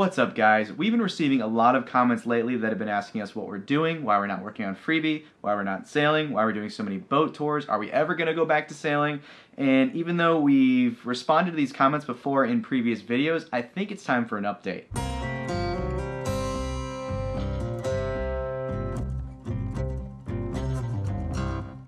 What's up, guys? We've been receiving a lot of comments lately that have been asking us what we're doing, why we're not working on Freebie, why we're not sailing, why we're doing so many boat tours, are we ever going to go back to sailing? And even though we've responded to these comments before in previous videos, I think it's time for an update.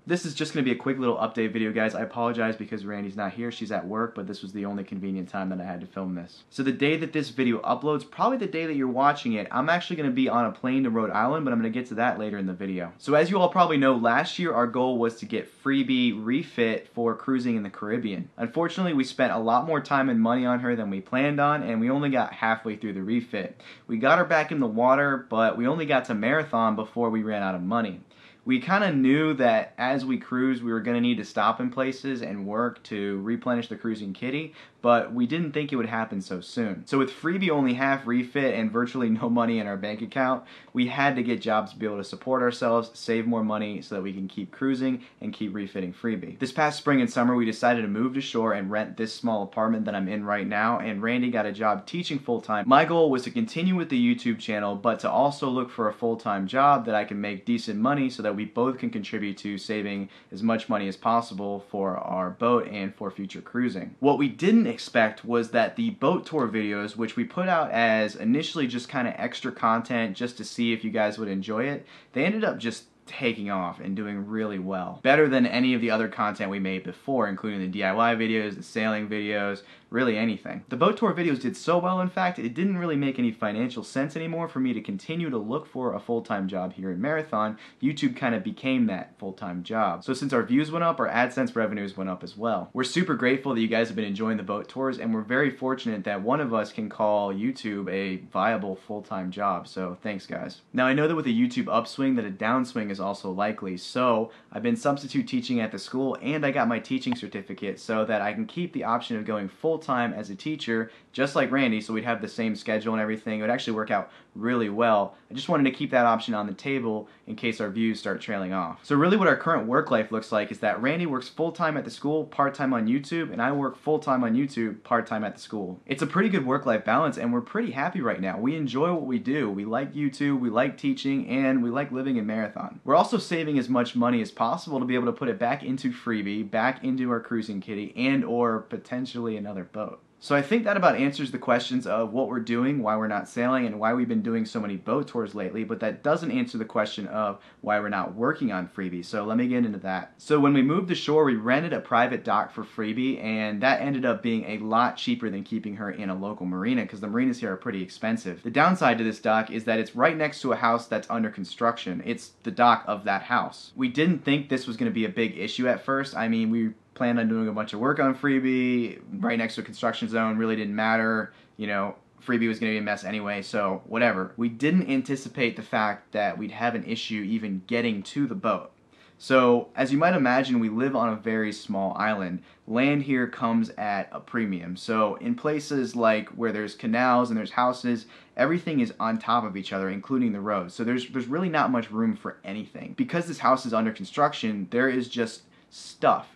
This is just going to be a quick little update video, guys. I apologize because Randy's not here. She's at work, but this was the only convenient time that I had to film this. So the day that this video uploads, probably the day that you're watching it, I'm actually going to be on a plane to Rhode Island, but I'm going to get to that later in the video. So as you all probably know, last year our goal was to get Freebie refit for cruising in the Caribbean. Unfortunately, we spent a lot more time and money on her than we planned on, and we only got halfway through the refit. We got her back in the water, but we only got to Marathon before we ran out of money. We kind of knew that as we cruised, we were going to need to stop in places and work to replenish the cruising kitty, but we didn't think it would happen so soon. So with Freebie only half refit and virtually no money in our bank account, we had to get jobs to be able to support ourselves, save more money so that we can keep cruising and keep refitting Freebie. This past spring and summer, we decided to move to shore and rent this small apartment that I'm in right now, and Randy got a job teaching full-time. My goal was to continue with the YouTube channel, but to also look for a full-time job that I can make decent money so that we both can contribute to saving as much money as possible for our boat and for future cruising. What we didn't expect was that the boat tour videos, which we put out as initially just kind of extra content just to see if you guys would enjoy it, they ended up just taking off and doing really well. Better than any of the other content we made before, including the DIY videos, the sailing videos, really anything. The boat tour videos did so well, in fact, it didn't really make any financial sense anymore for me to continue to look for a full-time job here in Marathon. YouTube kind of became that full-time job. So since our views went up, our AdSense revenues went up as well. We're super grateful that you guys have been enjoying the boat tours, and we're very fortunate that one of us can call YouTube a viable full-time job, so thanks, guys. Now, I know that with a YouTube upswing that a downswing is also likely, so I've been substitute teaching at the school, and I got my teaching certificate so that I can keep the option of going full-time as a teacher, just like Randy, so we'd have the same schedule and everything. It would actually work out really well. I just wanted to keep that option on the table in case our views start trailing off. So really what our current work life looks like is that Randy works full-time at the school, part-time on YouTube, and I work full-time on YouTube, part-time at the school. It's a pretty good work-life balance, and we're pretty happy right now. We enjoy what we do. We like YouTube, we like teaching, and we like living in Marathon. We're also saving as much money as possible to be able to put it back into Freebie, back into our cruising kitty, and or potentially another boat. So I think that about answers the questions of what we're doing, why we're not sailing, and why we've been doing so many boat tours lately, but that doesn't answer the question of why we're not working on Freebie, so let me get into that. So when we moved to shore, we rented a private dock for Freebie, and that ended up being a lot cheaper than keeping her in a local marina, because the marinas here are pretty expensive. The downside to this dock is that it's right next to a house that's under construction. It's the dock of that house. We didn't think this was going to be a big issue at first. I mean, we planned on doing a bunch of work on Freebie, right next to a construction zone, really didn't matter, you know, Freebie was going to be a mess anyway, so whatever. We didn't anticipate the fact that we'd have an issue even getting to the boat. So, as you might imagine, we live on a very small island. Land here comes at a premium. So, in places like where there's canals and there's houses, everything is on top of each other, including the roads. So there's really not much room for anything. Because this house is under construction, there is just stuff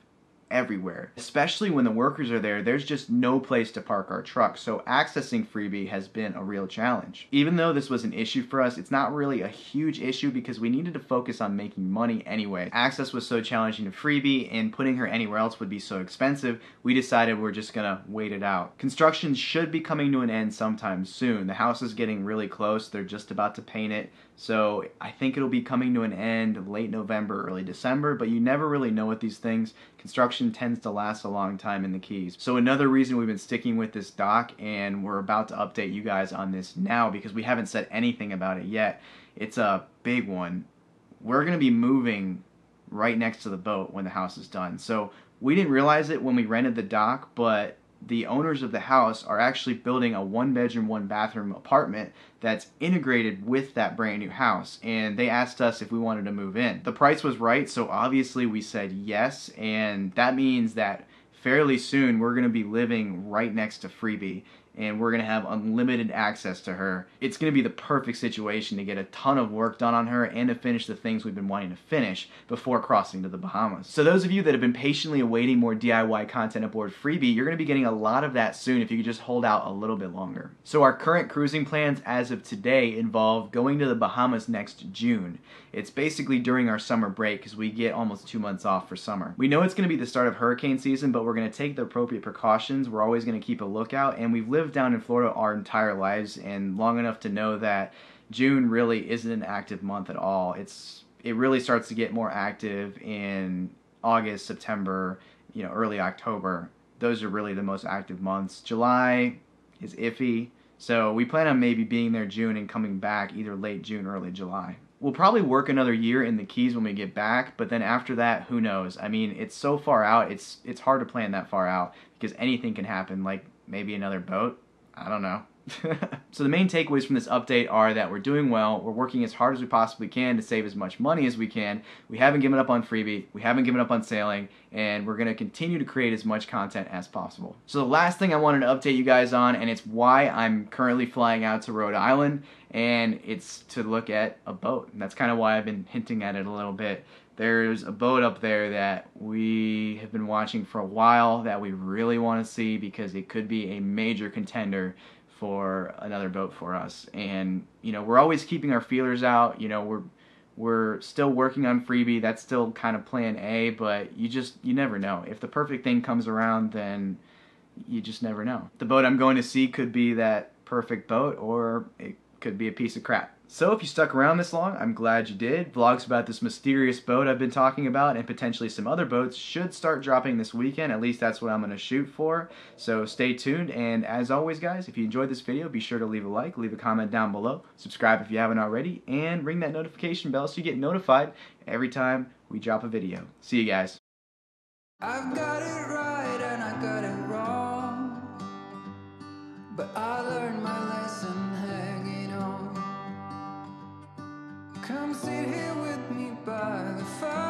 everywhere. Especially when the workers are there, there's just no place to park our truck, so accessing Freebie has been a real challenge. Even though this was an issue for us, it's not really a huge issue because we needed to focus on making money anyway. Access was so challenging to Freebie, and putting her anywhere else would be so expensive, we decided we're just gonna wait it out. Construction should be coming to an end sometime soon. The house is getting really close, they're just about to paint it, so I think it'll be coming to an end late November, early December, but you never really know with these things. Construction tends to last a long time in the Keys. So another reason we've been sticking with this dock, and we're about to update you guys on this now because we haven't said anything about it yet. It's a big one. We're going to be moving right next to the boat when the house is done. So we didn't realize it when we rented the dock, but the owners of the house are actually building a 1-bedroom, 1-bathroom apartment that's integrated with that brand new house, and they asked us if we wanted to move in. The price was right, so obviously we said yes, and that means that fairly soon we're going to be living right next to Freebie. and we're going to have unlimited access to her. It's going to be the perfect situation to get a ton of work done on her and to finish the things we've been wanting to finish before crossing to the Bahamas. So those of you that have been patiently awaiting more DIY content aboard Freebie, you're going to be getting a lot of that soon if you could just hold out a little bit longer. So our current cruising plans as of today involve going to the Bahamas next June. It's basically during our summer break because we get almost 2 months off for summer. We know it's going to be the start of hurricane season, but we're going to take the appropriate precautions. We're always going to keep a lookout, and we've lived down in Florida our entire lives and long enough to know that June really isn't an active month at all. It really starts to get more active in August, September, early October. Those are really the most active months. July is iffy, so we plan on maybe being there June and coming back either late June, early July. We'll probably work another year in the Keys when we get back, but then after that, who knows? I mean, it's so far out, it's hard to plan that far out because anything can happen, like maybe another boat. I don't know. So the main takeaways from this update are that we're doing well, we're working as hard as we possibly can to save as much money as we can, we haven't given up on Freebie, we haven't given up on sailing, and we're going to continue to create as much content as possible. So the last thing I wanted to update you guys on, and it's why I'm currently flying out to Rhode Island, and it's to look at a boat. And that's kind of why I've been hinting at it a little bit. There's a boat up there that we have been watching for a while that we really want to see because it could be a major contender for another boat for us. And we're always keeping our feelers out. We're still working on Freebie. That's still kind of plan A, but you never know. If the perfect thing comes around, then you just never know. The boat I'm going to see could be that perfect boat, or it could be a piece of crap. So if you stuck around this long, I'm glad you did. Vlogs about this mysterious boat I've been talking about and potentially some other boats should start dropping this weekend. At least that's what I'm going to shoot for. So stay tuned, and as always guys, if you enjoyed this video, be sure to leave a like, leave a comment down below, subscribe if you haven't already, and ring that notification bell so you get notified every time we drop a video. See you guys. I've got it right and I got it wrong, but I learned my lesson hanging on. Come sit here with me by the fire.